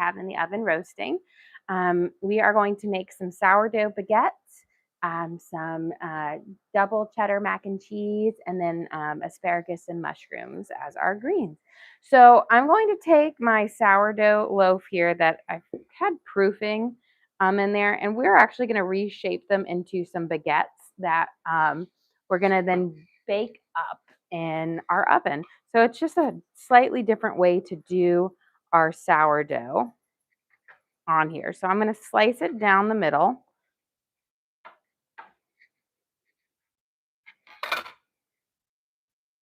have in the oven roasting. We are going to make some sourdough baguettes, some double cheddar mac and cheese, and then asparagus and mushrooms as our greens. So I'm going to take my sourdough loaf here that I've had proofing in there, and we're actually going to reshape them into some baguettes that we're going to then bake up in our oven. So it's just a slightly different way to do our sourdough on here. So I'm going to slice it down the middle.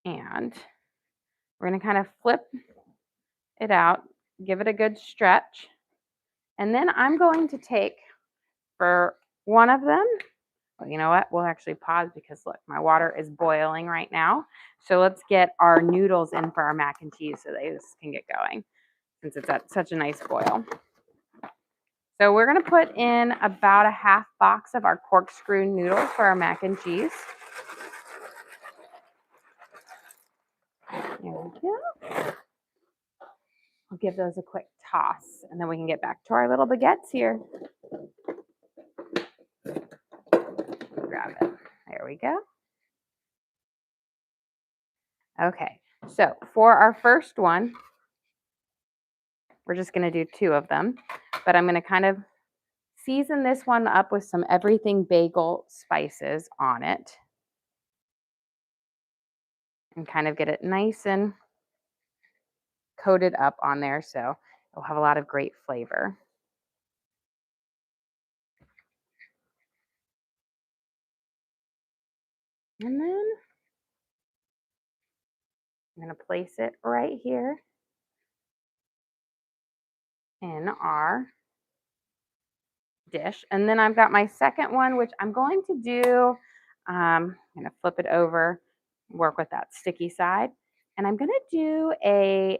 And we're going to kind of flip it out, give it a good stretch. And then I'm going to take for one of them, well, you know what? We'll actually pause because look, my water is boiling right now. So let's get our noodles in for our mac and cheese so this can get going since it's at such a nice boil. So we're going to put in about a half box of our corkscrew noodles for our mac and cheese. There we go. I'll give those a quick toss and then we can get back to our little baguettes here. Grab it. There we go. Okay, so for our first one, we're just going to do 2 of them, but I'm going to kind of season this one up with some everything bagel spices on it and kind of get it nice and coated up on there so it'll have a lot of great flavor. And then I'm going to place it right here in our dish. And then I've got my second one, which I'm going to do, I'm going to flip it over, work with that sticky side. And I'm going to do a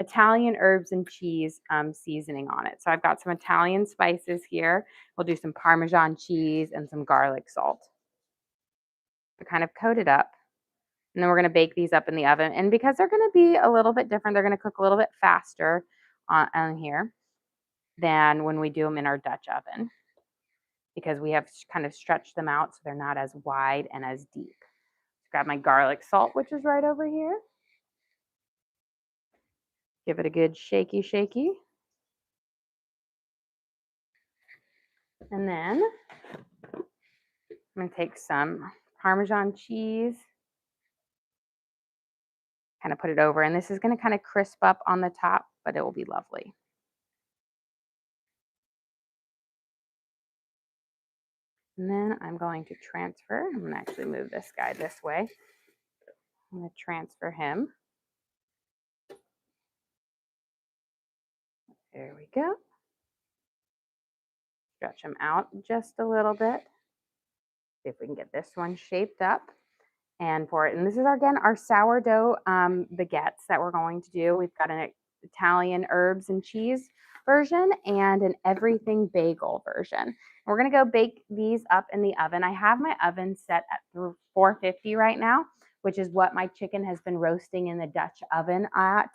Italian herbs and cheese seasoning on it. So I've got some Italian spices here. We'll do some Parmesan cheese and some garlic salt to kind of coat it up. And then we're going to bake these up in the oven. And because they're going to be a little bit different, they're going to cook a little bit faster on here than when we do them in our Dutch oven, because we have kind of stretched them out so they're not as wide and as deep. Grab my garlic salt, which is right over here. Give it a good shaky. And then I'm going to take some Parmesan cheese, kind of put it over, and this is going to kind of crisp up on the top, but it will be lovely. And then I'm going to transfer. I'm going to actually move this guy this way. I'm going to transfer him. There we go. Stretch him out just a little bit. See if we can get this one shaped up. And this is again our sourdough baguettes that we're going to do. We've got an Italian herbs and cheese version and an everything bagel version. And we're going to go bake these up in the oven. I have my oven set at 450 right now, which is what my chicken has been roasting in the Dutch oven at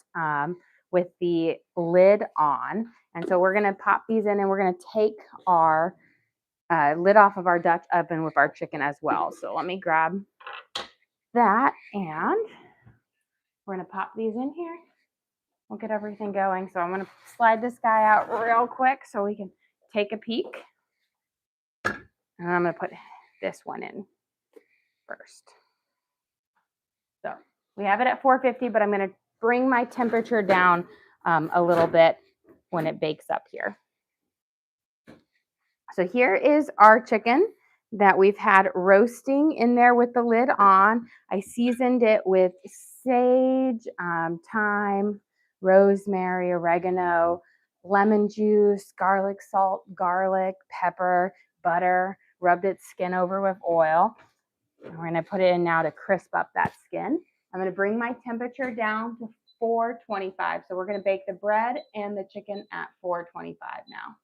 with the lid on. And so we're going to pop these in and we're going to take our lid off of our Dutch oven with our chicken as well. So let me grab that and we're going to pop these in here. We'll get everything going. So I'm going to slide this guy out real quick so we can take a peek. And I'm going to put this one in first. So we have it at 450, but I'm going to bring my temperature down a little bit when it bakes up here. So here is our chicken that we've had roasting in there with the lid on. I seasoned it with sage, thyme, rosemary, oregano, lemon juice, garlic salt, garlic, pepper, butter, rubbed its skin over with oil. And we're going to put it in now to crisp up that skin. I'm going to bring my temperature down to 425. So we're going to bake the bread and the chicken at 425 now.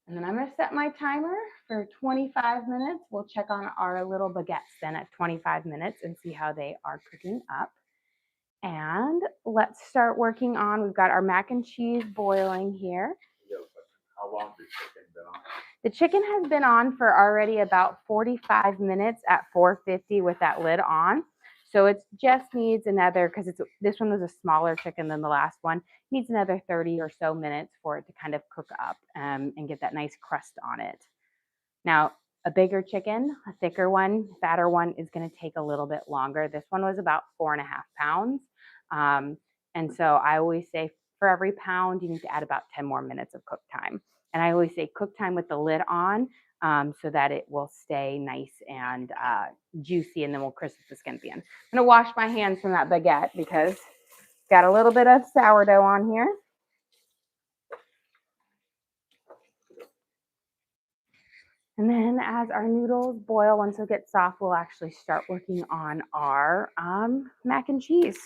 And then I'm going to set my timer for 25 minutes. We'll check on our little baguettes then at 25 minutes and see how they are cooking up. And let's start working on, we've got our mac and cheese boiling here. How long has chicken been on? The chicken has been on for already about 45 minutes at 450 with that lid on. So it just needs another, because this one was a smaller chicken than the last one, needs another 30 or so minutes for it to kind of cook up and get that nice crust on it. Now, a bigger chicken, a thicker one, fatter one is going to take a little bit longer. This one was about 4.5 pounds. And so I always say for every pound, you need to add about 10 more minutes of cook time. And I always say cook time with the lid on so that it will stay nice and juicy, and then we'll crisp the skin at the end. I'm going to wash my hands from that baguette because got a little bit of sourdough on here. And then as our noodles boil, once they get soft, we'll actually start working on our mac and cheese.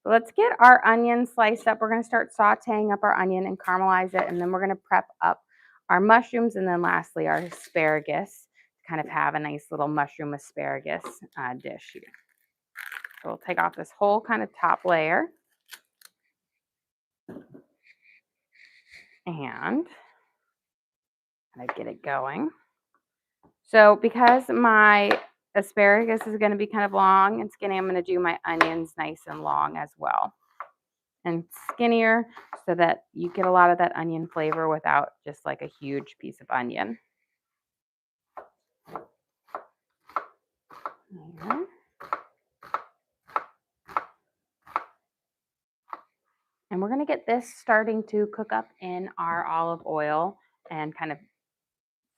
So let's get our onion sliced up. We're going to start sauteing up our onion and caramelize it. And then we're going to prep up our mushrooms. And then lastly, our asparagus to kind of have a nice little mushroom asparagus dish here. So we'll take off this whole kind of top layer. And kind of get it going. So because my asparagus is going to be kind of long and skinny, I'm going to do my onions nice and long as well and skinnier so that you get a lot of that onion flavor without just like a huge piece of onion. There. And we're going to get this starting to cook up in our olive oil and kind of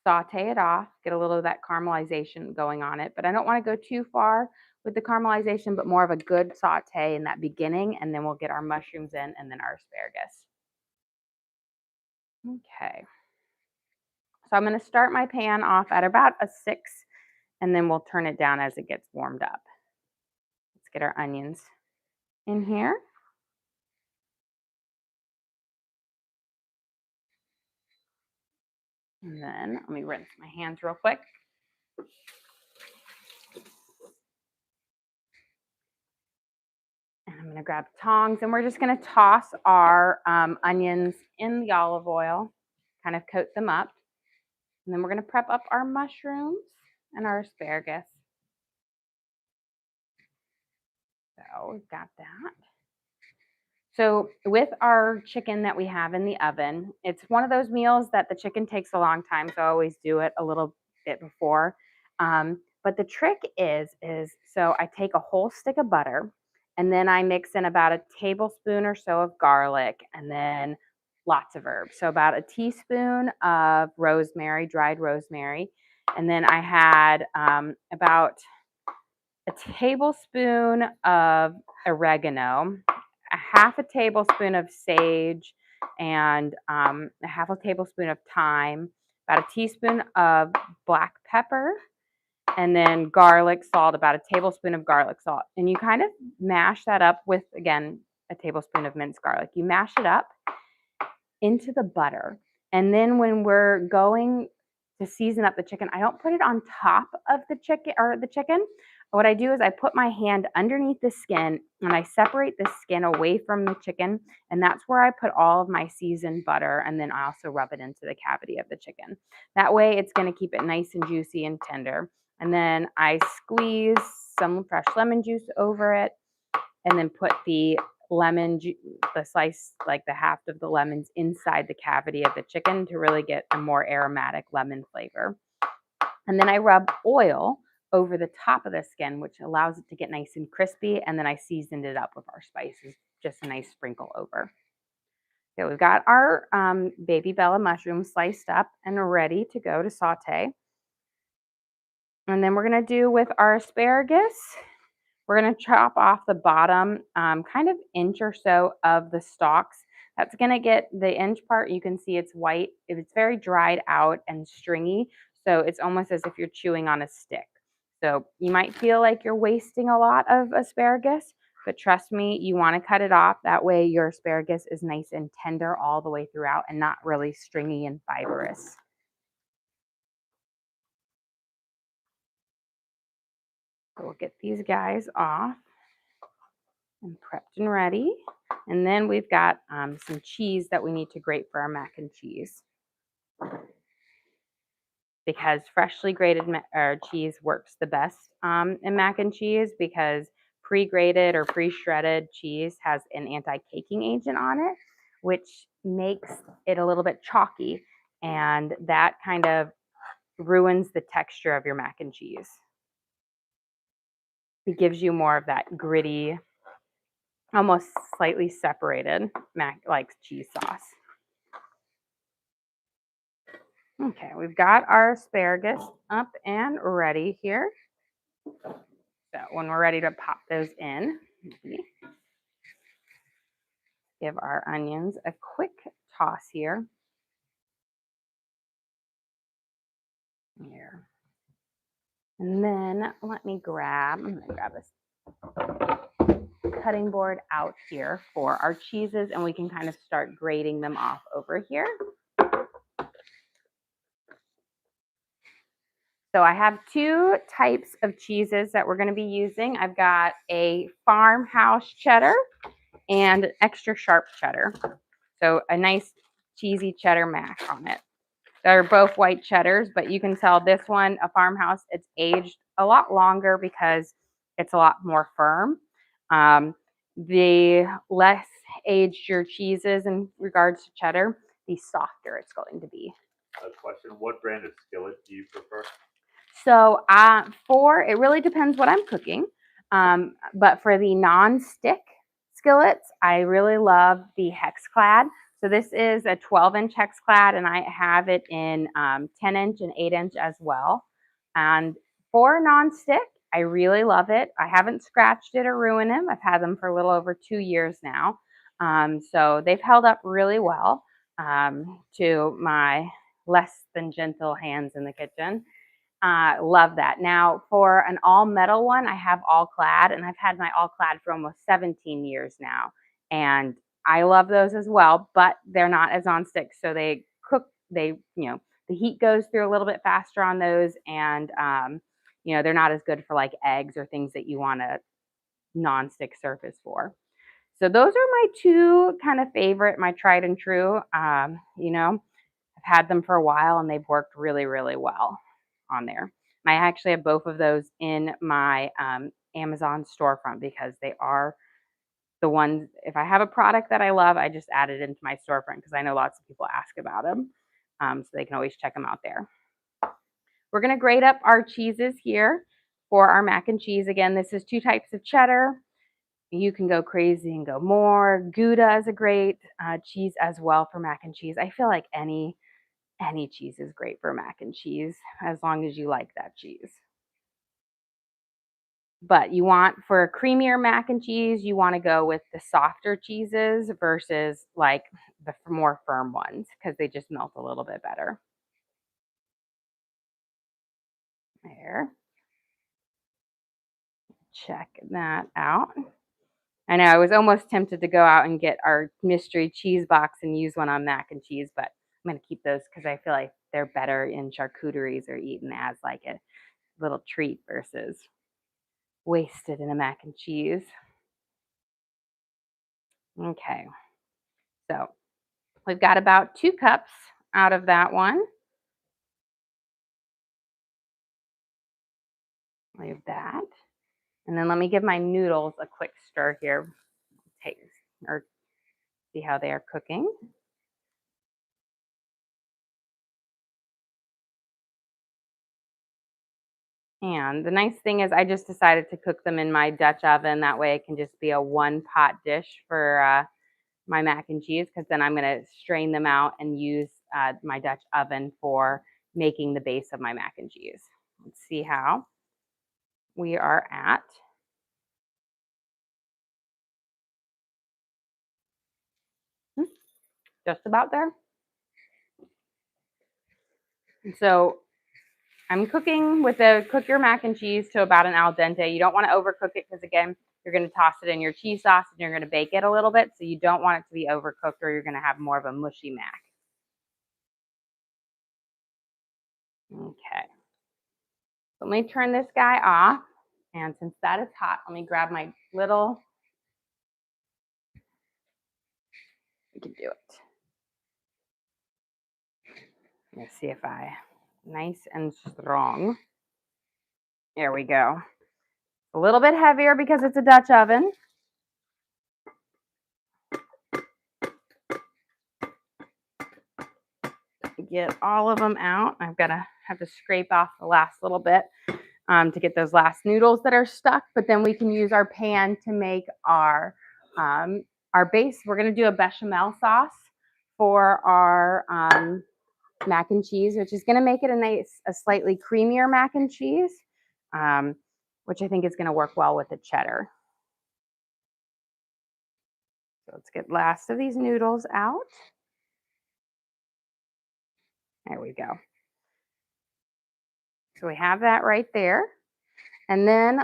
saute it off, get a little of that caramelization going on it. But I don't want to go too far with the caramelization, but more of a good saute in that beginning, and then we'll get our mushrooms in and then our asparagus. Okay. So I'm going to start my pan off at about a 6, and then we'll turn it down as it gets warmed up. Let's get our onions in here. And then let me rinse my hands real quick. And I'm going to grab tongs, and we're just going to toss our onions in the olive oil, kind of coat them up. And then we're going to prep up our mushrooms and our asparagus. So we've got that. So with our chicken that we have in the oven, it's one of those meals that the chicken takes a long time. So I always do it a little bit before. But the trick is so I take a whole stick of butter, and then I mix in about a tablespoon or so of garlic, and then lots of herbs. So about a teaspoon of rosemary, dried rosemary. And then I had about a tablespoon of oregano, a half a tablespoon of sage, and a half a tablespoon of thyme, about a teaspoon of black pepper, and then garlic salt, about a tablespoon of garlic salt. And you kind of mash that up with, again, a tablespoon of minced garlic. You mash it up into the butter. And then when we're going to season up the chicken, I don't put it on top of the chicken. What I do is I put my hand underneath the skin and I separate the skin away from the chicken. And that's where I put all of my seasoned butter. And then I also rub it into the cavity of the chicken. That way it's going to keep it nice and juicy and tender. And then I squeeze some fresh lemon juice over it and then put the the slice, like the half of the lemons inside the cavity of the chicken to really get a more aromatic lemon flavor. And then I rub oil over the top of the skin, which allows it to get nice and crispy. And then I seasoned it up with our spices, just a nice sprinkle over. So we've got our baby Bella mushrooms sliced up and ready to go to saute. And then we're going to do with our asparagus, we're going to chop off the bottom kind of inch or so of the stalks. That's going to get the inch part. You can see it's white. It's very dried out and stringy. So it's almost as if you're chewing on a stick. So you might feel like you're wasting a lot of asparagus, but trust me, you want to cut it off. That way your asparagus is nice and tender all the way throughout and not really stringy and fibrous. So we'll get these guys off. and prepped and ready. And then we've got some cheese that we need to grate for our mac and cheese. Because freshly grated cheese works the best in mac and cheese, because pre-grated or pre-shredded cheese has an anti-caking agent on it, which makes it a little bit chalky, and that kind of ruins the texture of your mac and cheese. It gives you more of that gritty, almost slightly separated like cheese sauce. Okay, we've got our asparagus up and ready here. So when we're ready to pop those in, give our onions a quick toss here. Here. And then I'm going to grab this cutting board out here for our cheeses, and we can kind of start grating them off over here. So I have two types of cheeses that we're going to be using. I've got a farmhouse cheddar and extra sharp cheddar. So a nice cheesy cheddar mash on it. They're both white cheddars, but you can tell this one, a farmhouse, it's aged a lot longer because it's a lot more firm. The less aged your cheese is in regards to cheddar, the softer it's going to be. A question, what brand of skillet do you prefer? So it really depends what I'm cooking. But for the non-stick skillets, I really love the Hexclad. So this is a 12-inch Hexclad, and I have it in 10-inch and 8-inch as well. And for non-stick, I really love it. I haven't scratched it or ruined them. I've had them for a little over 2 years now. So they've held up really well to my less than gentle hands in the kitchen. Love that. Now, for an all metal one, I have All Clad, and I've had my All Clad for almost 17 years now. And I love those as well, but they're not as on stick. So they cook, the heat goes through a little bit faster on those. And, they're not as good for like eggs or things that you want a non-stick surface for. So those are my two kind of favorite, my tried and true. I've had them for a while and they've worked really, really well on there. I actually have both of those in my Amazon storefront because they are the ones, if I have a product that I love, I just add it into my storefront because I know lots of people ask about them. So they can always check them out there. We're going to grate up our cheeses here for our mac and cheese. Again, this is two types of cheddar. You can go crazy and go more. Gouda is a great cheese as well for mac and cheese. I feel like any cheese is great for mac and cheese as long as you like that cheese. But you want, for a creamier mac and cheese, you want to go with the softer cheeses versus like the more firm ones because they just melt a little bit better. There. Check that out. I know I was almost tempted to go out and get our mystery cheese box and use one on mac and cheese, but I'm going to keep those because I feel like they're better in charcuteries or eaten as like a little treat versus wasted in a mac and cheese. Okay, so we've got about 2 cups out of that one. Leave that. And then let me give my noodles a quick stir here. Taste or see how they are cooking. And the nice thing is I just decided to cook them in my Dutch oven. That way it can just be a one-pot dish for my mac and cheese, because then I'm going to strain them out and use my Dutch oven for making the base of my mac and cheese. Let's see how we are at. Just about there. So I'm cooking with cook your mac and cheese to about an al dente. You don't want to overcook it because, again, you're going to toss it in your cheese sauce and you're going to bake it a little bit. So you don't want it to be overcooked or you're going to have more of a mushy mac. Okay. Let me turn this guy off. And since that is hot, let me grab my little We can do it. Let's see if nice and strong. There we go. A little bit heavier because it's a Dutch oven. Get all of them out. I've got to have to scrape off the last little bit to get those last noodles that are stuck. But then we can use our pan to make our base. We're going to do a bechamel sauce for our mac and cheese, which is going to make it a slightly creamier mac and cheese, which I think is going to work well with the cheddar. So let's get last of these noodles out. There we go. So we have that right there. And then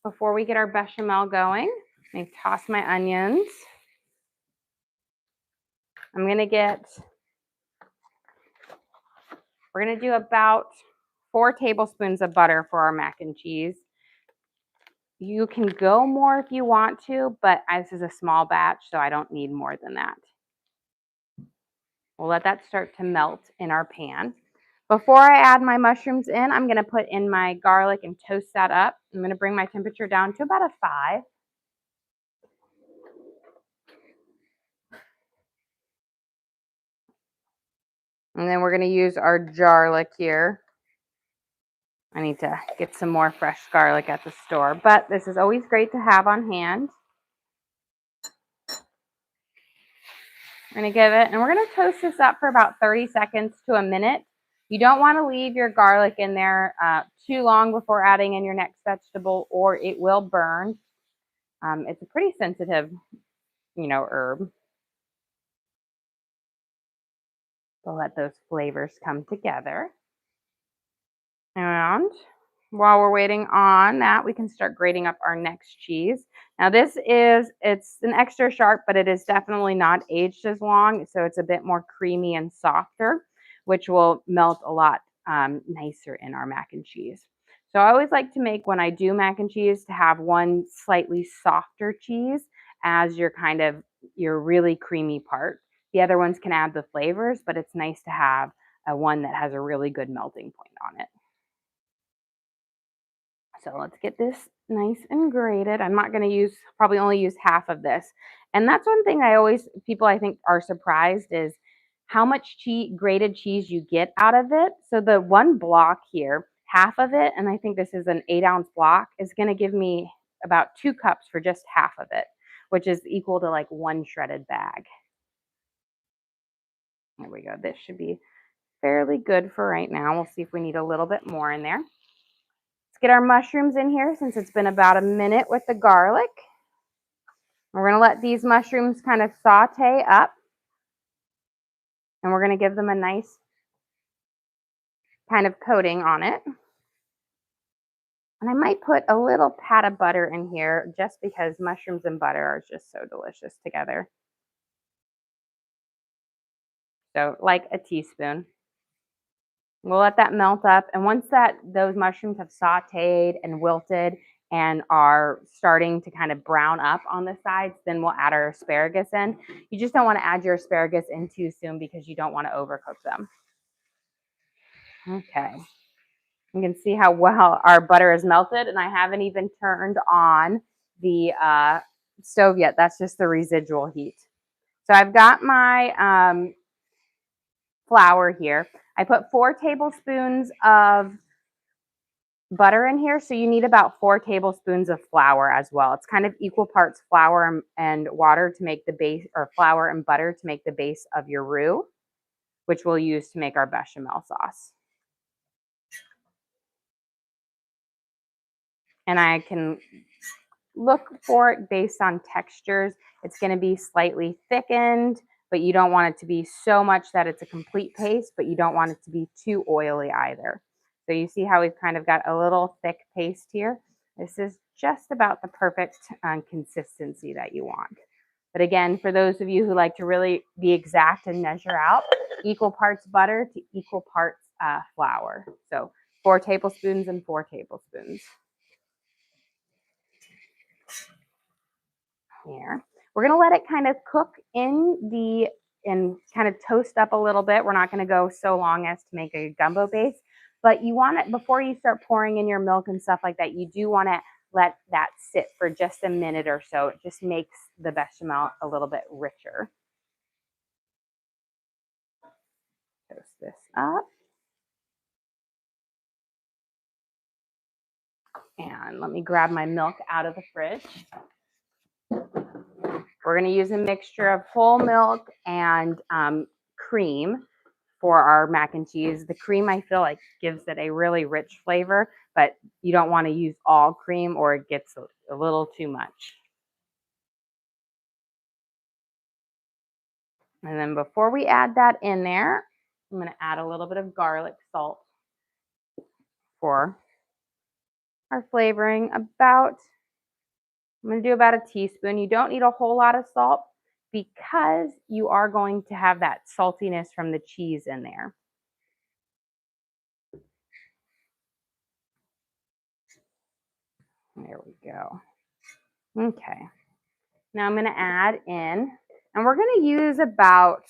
before we get our bechamel going, let me toss my onions. We're going to do about 4 tablespoons of butter for our mac and cheese. You can go more if you want to, but this is a small batch, so I don't need more than that. We'll let that start to melt in our pan. Before I add my mushrooms in, I'm going to put in my garlic and toast that up. I'm going to bring my temperature down to about a 5. And then we're going to use our garlic here. I need to get some more fresh garlic at the store, but this is always great to have on hand. We're going to give it, and we're going to toast this up for about 30 seconds to a minute. You don't want to leave your garlic in there too long before adding in your next vegetable, or it will burn. It's a pretty sensitive, herb. We'll let those flavors come together. And while we're waiting on that, we can start grating up our next cheese. Now it's an extra sharp, but it is definitely not aged as long. So it's a bit more creamy and softer, which will melt a lot nicer in our mac and cheese. So I always like to make, when I do mac and cheese, to have one slightly softer cheese as your really creamy part. The other ones can add the flavors, but it's nice to have one that has a really good melting point on it. So let's get this nice and grated. I'm not going to probably only use half of this. And that's one thing people I think are surprised is how much grated cheese you get out of it. So the one block here, half of it, and I think this is an 8-ounce block, is going to give me about 2 cups for just half of it, which is equal to like 1 shredded bag. There we go. This should be fairly good for right now. We'll see if we need a little bit more in there. Get our mushrooms in here since it's been about a minute with the garlic. We're going to let these mushrooms kind of saute up, and we're going to give them a nice kind of coating on it. And I might put a little pat of butter in here just because mushrooms and butter are just so delicious together. So like a teaspoon. We'll let that melt up, and once those mushrooms have sauteed and wilted and are starting to kind of brown up on the sides, then we'll add our asparagus in. You just don't want to add your asparagus in too soon because you don't want to overcook them. Okay. You can see how well our butter is melted, and I haven't even turned on the stove yet. That's just the residual heat. So I've got my flour here. I put 4 tablespoons of butter in here, so you need about 4 tablespoons of flour as well. It's kind of equal parts flour and water to make the base, or flour and butter to make the base of your roux, which we'll use to make our bechamel sauce. And I can look for it based on textures. It's going to be slightly thickened, but you don't want it to be so much that it's a complete paste, but you don't want it to be too oily either. So you see how we've kind of got a little thick paste here. This is just about the perfect consistency that you want. But again, for those of you who like to really be exact and measure out, equal parts butter to equal parts flour. So 4 tablespoons and 4 tablespoons. Here. We're gonna let it kind of cook and kind of toast up a little bit. We're not gonna go so long as to make a gumbo base, but you want it, before you start pouring in your milk and stuff like that, you do wanna let that sit for just a minute or so. It just makes the bechamel a little bit richer. Toast this up. And let me grab my milk out of the fridge. We're going to use a mixture of whole milk and cream for our mac and cheese. The cream, I feel like, gives it a really rich flavor, but you don't want to use all cream or it gets a little too much. And then before we add that in there, I'm going to add a little bit of garlic salt for our flavoring. I'm going to do about a teaspoon. You don't need a whole lot of salt because you are going to have that saltiness from the cheese in there. There we go. Okay. Now I'm going to add in, and we're going to use about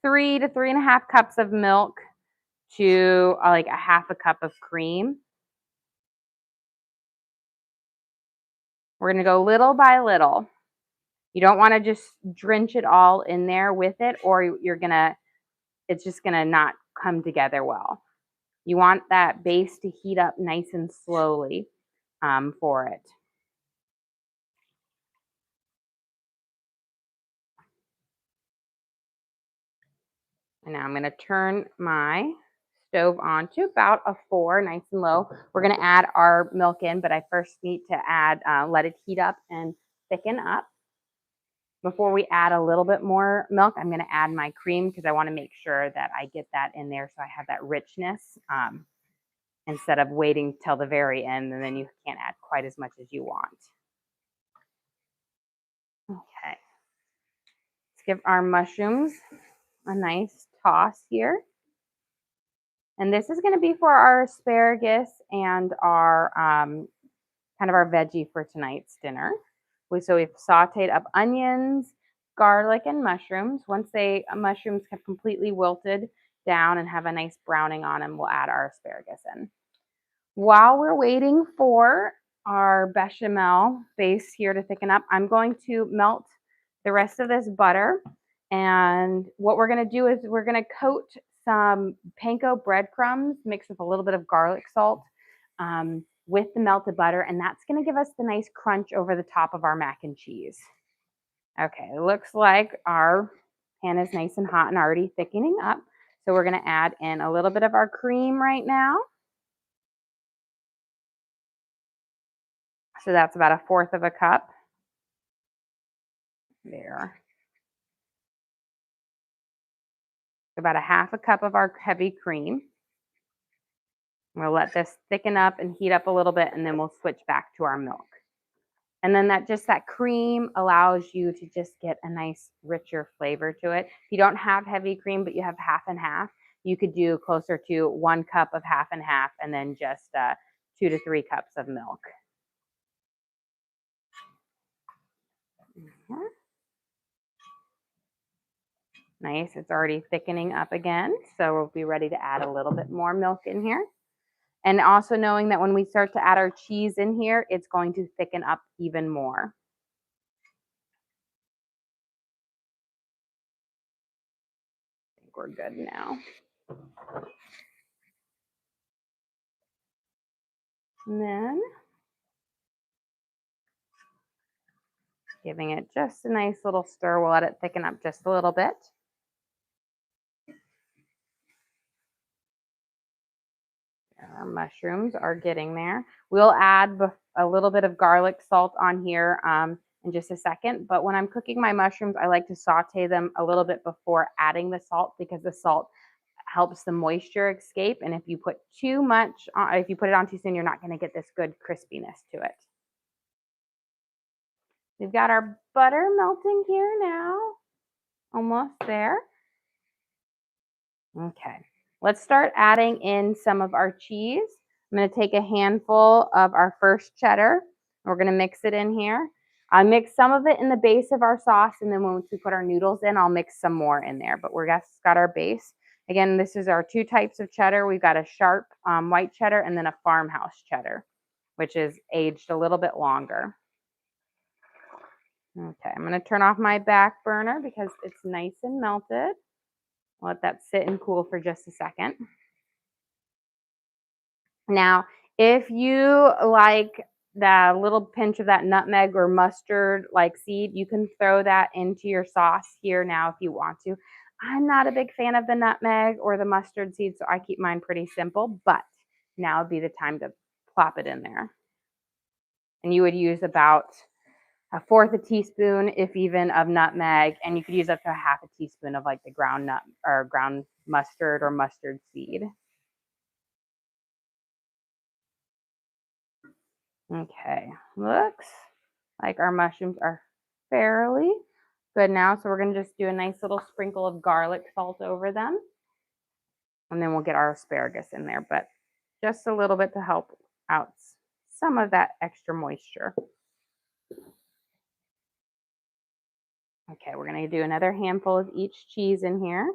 3 to 3.5 cups of milk to like a half a cup of cream. We're going to go little by little. You don't want to just drench it all in there with it, or it's just going to not come together well. You want that base to heat up nice and slowly for it. And now I'm going to turn my stove on to about a 4, nice and low. We're going to add our milk in, but I first need to let it heat up and thicken up. Before we add a little bit more milk, I'm going to add my cream because I want to make sure that I get that in there so I have that richness instead of waiting till the very end and then you can't add quite as much as you want. Okay. Let's give our mushrooms a nice toss here. And this is going to be for our asparagus and our kind of our veggie for tonight's dinner. So we've sauteed up onions, garlic, and mushrooms. Once mushrooms have completely wilted down and have a nice browning on them, we'll add our asparagus in. While we're waiting for our bechamel base here to thicken up, I'm going to melt the rest of this butter. And what we're going to do is we're going to coat some panko breadcrumbs mixed with a little bit of garlic salt with the melted butter, and that's going to give us the nice crunch over the top of our mac and cheese. Okay, it looks like our pan is nice and hot and already thickening up. So we're going to add in a little bit of our cream right now. So that's about 1/4 cup. There. About 1/2 cup of our heavy cream. We'll let this thicken up and heat up a little bit, and then we'll switch back to our milk. And then that cream allows you to just get a nice richer flavor to it. If you don't have heavy cream, but you have half and half, you could do closer to 1 cup of half and half, and then just 2 to 3 cups of milk. Mm-hmm. Nice, it's already thickening up again, so we'll be ready to add a little bit more milk in here. And also knowing that when we start to add our cheese in here, it's going to thicken up even more. I think we're good now. And then giving it just a nice little stir. We'll let it thicken up just a little bit. Our mushrooms are getting there. We'll add a little bit of garlic salt on here in just a second. But when I'm cooking my mushrooms, I like to saute them a little bit before adding the salt because the salt helps the moisture escape. And if you put too much, if you put it on too soon, you're not going to get this good crispiness to it. We've got our butter melting here now. Almost there. Okay. Let's start adding in some of our cheese. I'm going to take a handful of our first cheddar. We're going to mix it in here. I mix some of it in the base of our sauce, and then once we put our noodles in, I'll mix some more in there. But we're just got our base. Again, this is our 2 types of cheddar. We've got a sharp white cheddar and then a farmhouse cheddar, which is aged a little bit longer. Okay, I'm going to turn off my back burner because it's nice and melted. Let that sit and cool for just a second. Now, if you like that little pinch of that nutmeg or mustard like seed, you can throw that into your sauce here now if you want to. I'm not a big fan of the nutmeg or the mustard seed, so I keep mine pretty simple, but now would be the time to plop it in there. And you would use about 1/4 teaspoon, if even, of nutmeg, and you could use up to 1/2 teaspoon of like the ground nut or ground mustard or mustard seed. Okay, looks like our mushrooms are fairly good now. So we're going to just do a nice little sprinkle of garlic salt over them. And then we'll get our asparagus in there, but just a little bit to help out some of that extra moisture. Okay, we're going to do another handful of each cheese in here.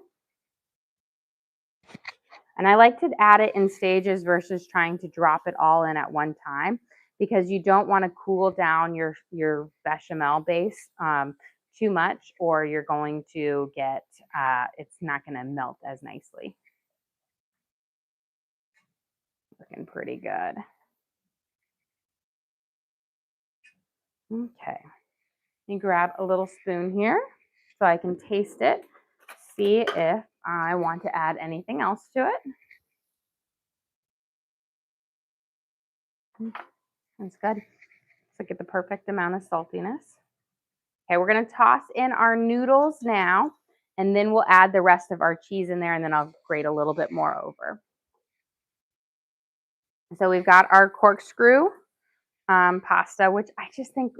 And I like to add it in stages versus trying to drop it all in at one time, because you don't want to cool down your bechamel base too much, or you're going to get, it's not going to melt as nicely. Looking pretty good. Okay. You grab a little spoon here so I can taste it, see if I want to add anything else to it. That's good. So get the perfect amount of saltiness. Okay, we're going to toss in our noodles now, and then we'll add the rest of our cheese in there, and then I'll grate a little bit more over. So we've got our corkscrew pasta, which I just think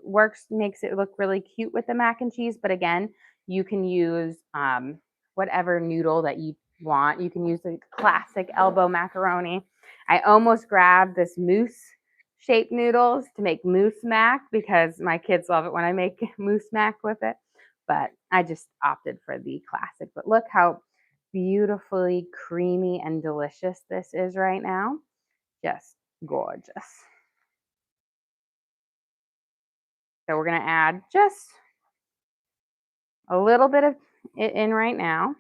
makes it look really cute with the mac and cheese. But again, you can use whatever noodle that you want. You can use the classic elbow macaroni. I almost grabbed this mousse shaped noodles to make mousse mac because my kids love it when I make mousse mac with it. But I just opted for the classic. But look how beautifully creamy and delicious this is right now. Just gorgeous. So we're going to add just a little bit of it in right now.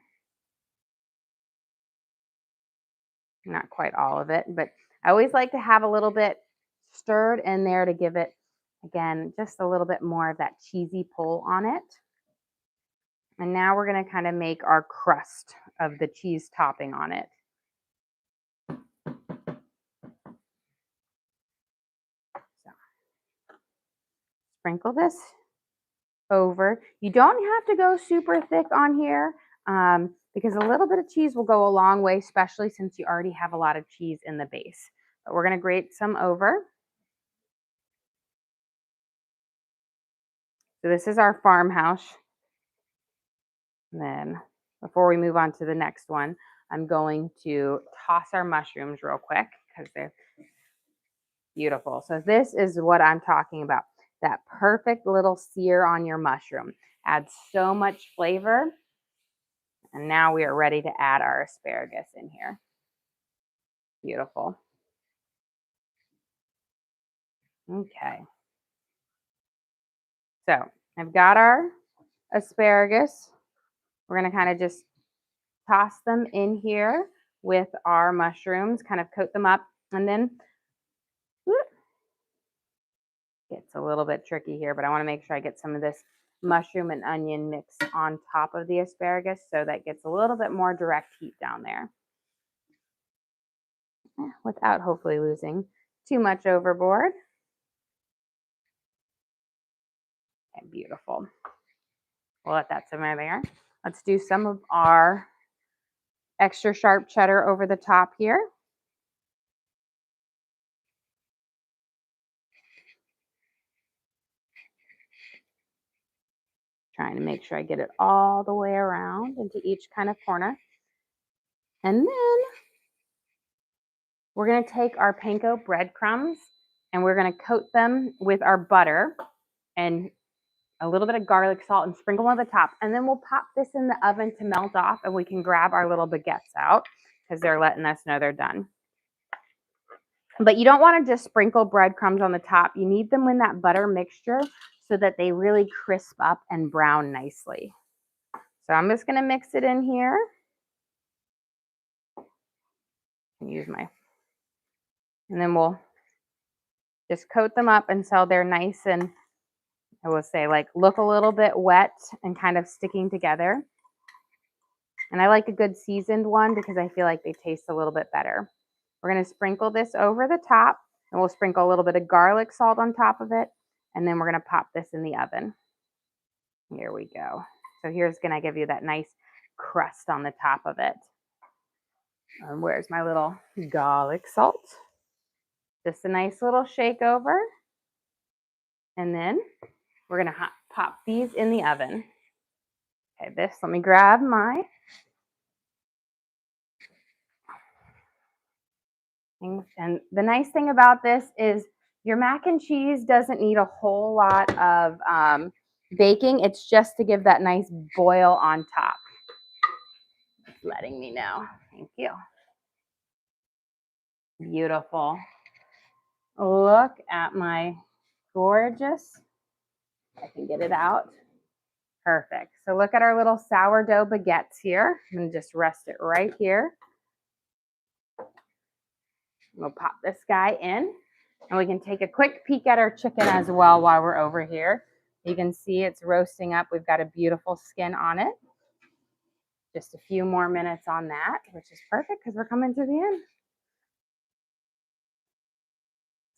Not quite all of it, but I always like to have a little bit stirred in there to give it, again, just a little bit more of that cheesy pull on it. And now we're going to kind of make our crust of the cheese topping on it. So, sprinkle this over. You don't have to go super thick on here because a little bit of cheese will go a long way, especially since you already have a lot of cheese in the base. But we're going to grate some over. So this is our farmhouse. And then before we move on to the next one, I'm going to toss our mushrooms real quick because they're beautiful. So this is what I'm talking about. That perfect little sear on your mushroom. Adds so much flavor. And now we are ready to add our asparagus in here. Beautiful. Okay. So I've got our asparagus. We're going to kind of just toss them in here with our mushrooms, kind of coat them up, and then gets a little bit tricky here, but I want to make sure I get some of this mushroom and onion mix on top of the asparagus so that gets a little bit more direct heat down there without hopefully losing too much overboard. Okay, beautiful. We'll let that simmer there. Let's do some of our extra sharp cheddar over the top here. Trying to make sure I get it all the way around into each kind of corner. And then we're going to take our panko breadcrumbs and we're going to coat them with our butter and a little bit of garlic salt and sprinkle on the top. And then we'll pop this in the oven to melt off, and we can grab our little baguettes out because they're letting us know they're done. But you don't want to just sprinkle breadcrumbs on the top. You need them in that butter mixture so that they really crisp up and brown nicely. So I'm just going to mix it in here. Use my, and then we'll just coat them up until they're nice and, I will say, like, look a little bit wet and kind of sticking together. And I like a good seasoned one because I feel like they taste a little bit better. We're going to sprinkle this over the top, and we'll sprinkle a little bit of garlic salt on top of it. And then we're going to pop this in the oven. Here we go. So here's going to give you that nice crust on the top of it. And where's my little garlic salt? Just a nice little shake over. And then we're going to pop these in the oven. Okay, let me grab my things. And the nice thing about this is your mac and cheese doesn't need a whole lot of baking. It's just to give that nice boil on top. It's letting me know. Thank you. Beautiful. Look at my gorgeous, I can get it out. Perfect. So look at our little sourdough baguettes here. I'm going to just rest it right here. We'll pop this guy in, and we can take a quick peek at our chicken as well while we're over here. You can see it's roasting up. We've got a beautiful skin on it. Just a few more minutes on that, which is perfect because we're coming to the end.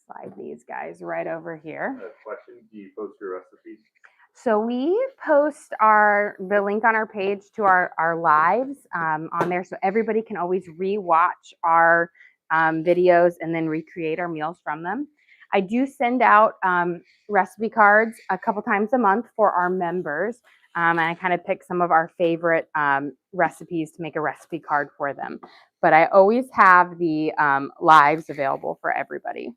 Slide these guys right over here. Question, do you post your recipes? So we post the link on our page to our lives on there, so everybody can always re-watch our videos and then recreate our meals from them. I do send out recipe cards a couple times a month for our members, and I kind of pick some of our favorite recipes to make a recipe card for them. But I always have the lives available for everybody.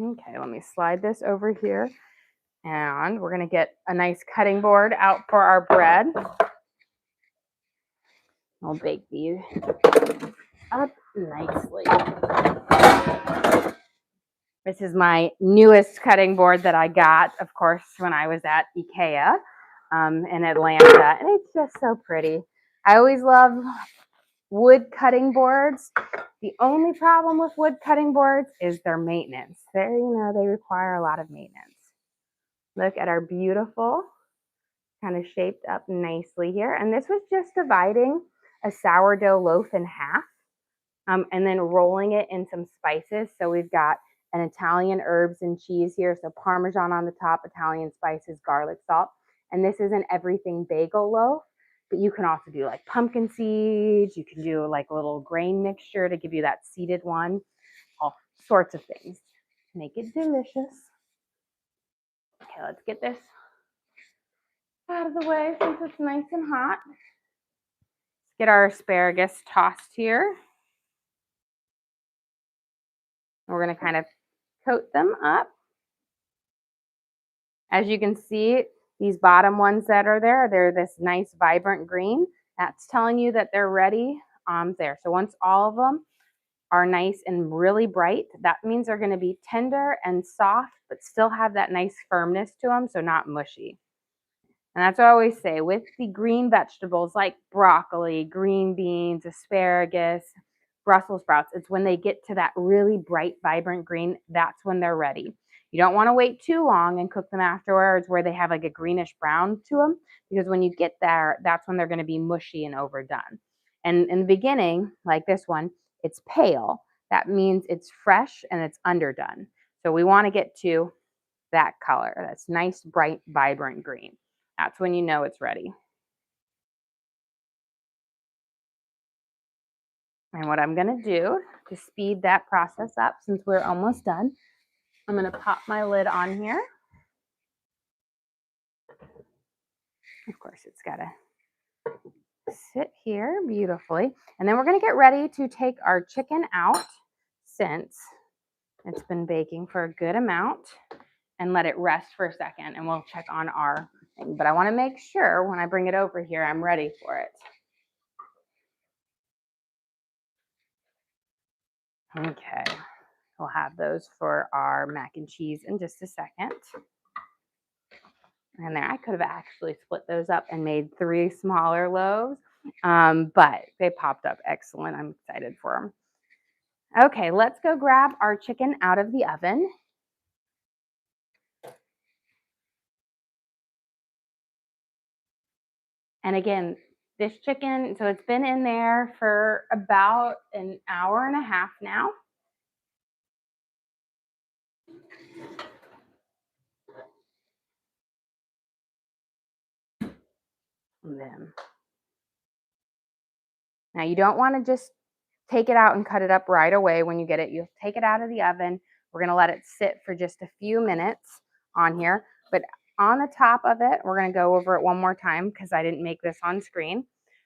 Okay, let me slide this over here. And we're going to get a nice cutting board out for our bread. We'll bake these up nicely. This is my newest cutting board that I got, of course, when I was at IKEA in Atlanta. And it's just so pretty. I always love wood cutting boards. The only problem with wood cutting boards is their maintenance. They require a lot of maintenance. Look at our beautiful, kind of shaped up nicely here. And this was just dividing a sourdough loaf in half and then rolling it in some spices. So we've got an Italian herbs and cheese here. So Parmesan on the top, Italian spices, garlic salt. And this is an everything bagel loaf. But you can also do like pumpkin seeds. You can do like a little grain mixture to give you that seeded one. All sorts of things. Make it delicious. Okay, let's get this out of the way since it's nice and hot. Let's get our asparagus tossed here. We're going to kind of coat them up. As you can see, these bottom ones that are there, they're this nice vibrant green. That's telling you that they're ready there. So once all of them are nice and really bright, that means they're going to be tender and soft, but still have that nice firmness to them, so not mushy. And that's what I always say with the green vegetables like broccoli, green beans, asparagus, Brussels sprouts. It's when they get to that really bright, vibrant green, that's when they're ready. You don't want to wait too long and cook them afterwards where they have like a greenish brown to them, because when you get there, that's when they're going to be mushy and overdone. And in the beginning, like this one, it's pale. That means it's fresh and it's underdone. So we want to get to that color. That's nice, bright, vibrant green. That's when you know it's ready. And what I'm going to do to speed that process up, since we're almost done, I'm going to pop my lid on here. Of course, it's got to sit here beautifully. And then we're going to get ready to take our chicken out since it's been baking for a good amount. and let it rest for a second, and we'll check on our thing. But I want to make sure when I bring it over here, I'm ready for it. Okay, we'll have those for our mac and cheese in just a second. And there, I could have actually split those up and made 3 smaller loaves, but they popped up excellent. I'm excited for them. Okay, let's go grab our chicken out of the oven. And again, this chicken, so it's been in there for about an hour and a half now. And then, now you don't want to just take it out and cut it up right away when you get it. You'll take it out of the oven. We're going to let it sit for just a few minutes on here. But on the top of it, we're going to go over it one more time because I didn't make this on screen.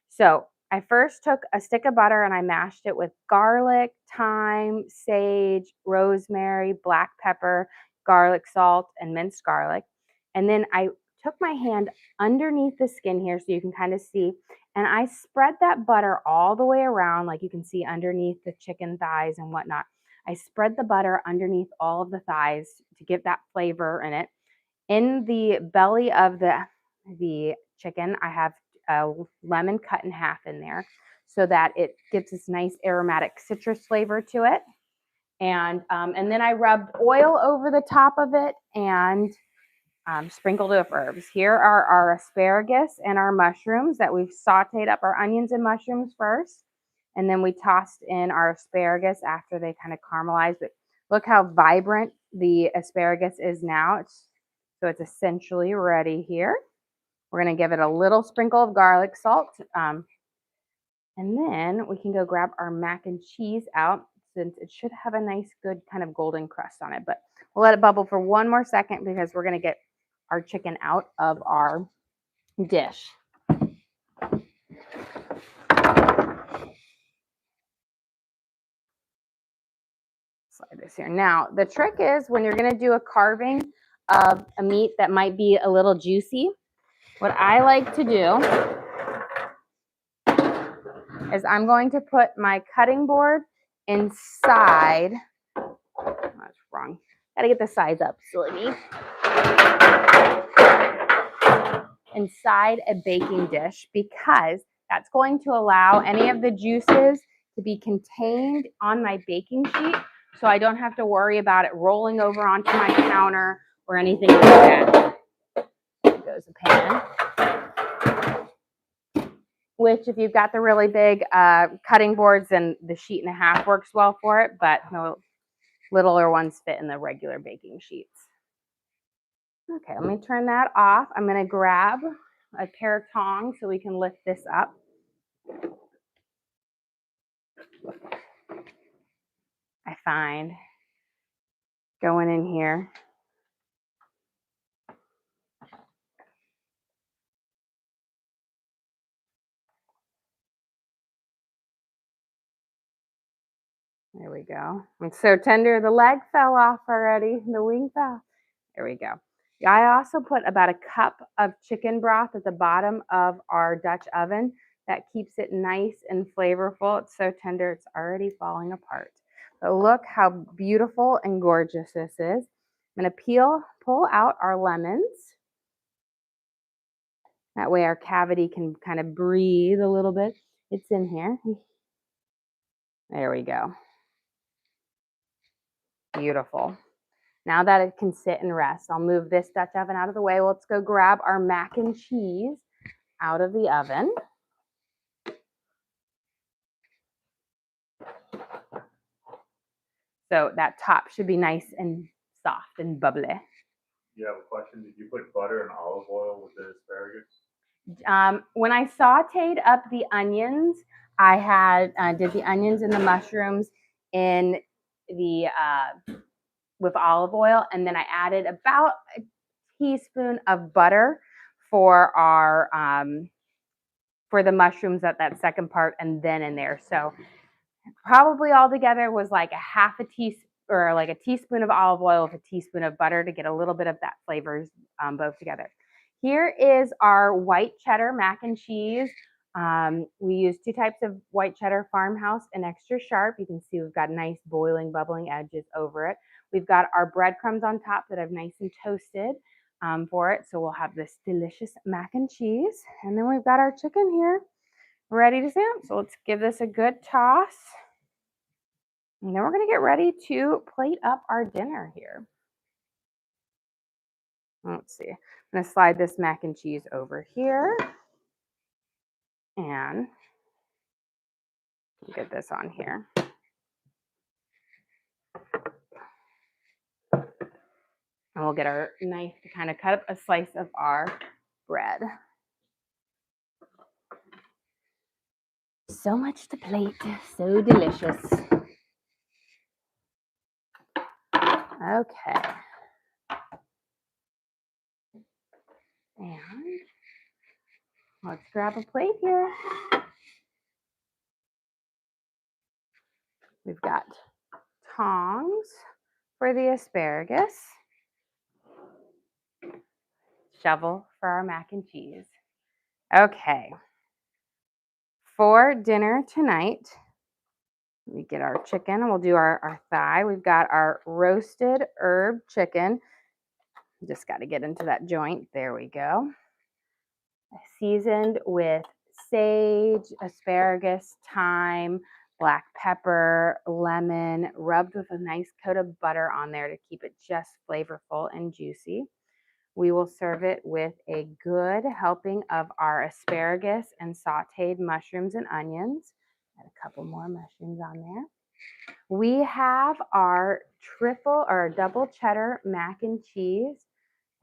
So I first took a stick of butter and I mashed it with garlic, thyme, sage, rosemary, black pepper, garlic salt, and minced garlic. And then I took my hand underneath the skin here so you can kind of see, and I spread that butter all the way around, like you can see underneath the chicken thighs and whatnot. I spread the butter underneath all of the thighs to give that flavor in it. In the belly of the chicken, I have a lemon cut in half in there so that it gives this nice aromatic citrus flavor to it. And then I rubbed oil over the top of it and sprinkled with herbs. Here are our asparagus and our mushrooms that we've sauteed up our onions and mushrooms first. And then we tossed in our asparagus after they kind of caramelized. But look how vibrant the asparagus is now. So it's essentially ready here. We're going to give it a little sprinkle of garlic salt. And then we can go grab our mac and cheese out, since it should have a nice, good kind of golden crust on it. But we'll let it bubble for one more second because we're going to get our chicken out of our dish. Slide this here. Now, the trick is when you're going to do a carving of a meat that might be a little juicy, what I like to do is I'm going to put my cutting board inside. Oh, that's wrong. Gotta get the size up, silly me. Inside a baking dish, because that's going to allow any of the juices to be contained on my baking sheet, so I don't have to worry about it rolling over onto my counter or anything like that. There goes the pan. Which, if you've got the really big cutting boards, then the sheet and a half works well for it, but the littler ones fit in the regular baking sheets. Okay, let me turn that off. I'm going to grab a pair of tongs so we can lift this up. I find going in here, there we go. It's so tender, the leg fell off already. The wing fell. There we go. I also put about a cup of chicken broth at the bottom of our Dutch oven. That keeps it nice and flavorful. It's so tender, it's already falling apart. But look how beautiful and gorgeous this is. I'm going to pull out our lemons. That way our cavity can kind of breathe a little bit. It's in here. There we go. Beautiful. Now that it can sit and rest, I'll move this Dutch oven out of the way. Let's go grab our mac and cheese out of the oven. So that top should be nice and soft and bubbly. You have a question? Did you put butter and olive oil with the asparagus? When I sauteed up the onions, I had did the onions and the mushrooms in the with olive oil, and then I added about a teaspoon of butter for our for the mushrooms at that second part, and then in there. So probably altogether was like a half a teaspoon, or like a teaspoon of olive oil with a teaspoon of butter to get a little bit of that flavors both together. Here is our white cheddar mac and cheese. We use 2 types of white cheddar, farmhouse and extra sharp. You can see we've got nice boiling, bubbling edges over it. We've got our breadcrumbs on top that I've nice and toasted for it. So we'll have this delicious mac and cheese. And then we've got our chicken here ready to sample. So let's give this a good toss. And then we're going to get ready to plate up our dinner here. Let's see. I'm going to slide this mac and cheese over here. And get this on here. And we'll get our knife to kind of cut up a slice of our bread. So much to plate, so delicious. Okay. And let's grab a plate here. We've got tongs for the asparagus, shovel for our mac and cheese. Okay. For dinner tonight, we get our chicken and we'll do our thigh. We've got our roasted herb chicken. Just got to get into that joint. There we go. Seasoned with sage, asparagus, thyme, black pepper, lemon, rubbed with a nice coat of butter on there to keep it just flavorful and juicy. We will serve it with a good helping of our asparagus and sauteed mushrooms and onions. Add a couple more mushrooms on there. We have our triple or double cheddar mac and cheese.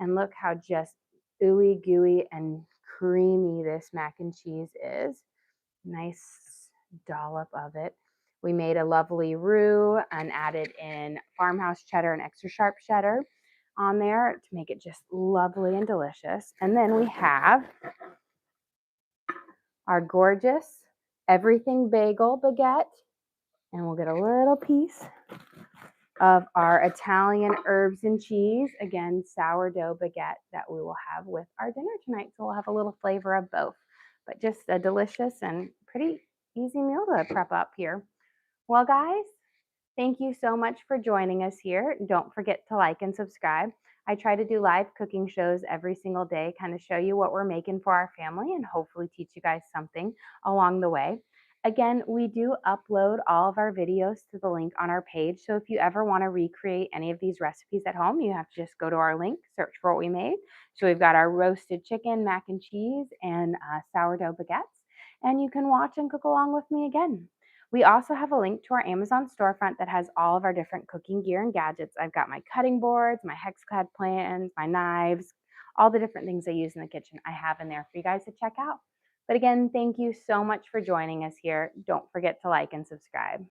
And look how just ooey gooey and creamy this mac and cheese is. Nice dollop of it. We made a lovely roux and added in farmhouse cheddar and extra sharp cheddar on there to make it just lovely and delicious. And then we have our gorgeous everything bagel baguette. And we'll get a little piece of our Italian herbs and cheese, again, sourdough baguette that we will have with our dinner tonight. So we'll have a little flavor of both, but just a delicious and pretty easy meal to prep up here. Well, guys, thank you so much for joining us here. Don't forget to like and subscribe. I try to do live cooking shows every single day, kind of show you what we're making for our family and hopefully teach you guys something along the way. Again, we do upload all of our videos to the link on our page. So if you ever want to recreate any of these recipes at home, you have to just go to our link, search for what we made. So we've got our roasted chicken, mac and cheese, and sourdough baguettes. And you can watch and cook along with me again. We also have a link to our Amazon storefront that has all of our different cooking gear and gadgets. I've got my cutting boards, my HexClad plans, my knives, all the different things I use in the kitchen I have in there for you guys to check out. But again, thank you so much for joining us here. Don't forget to like and subscribe.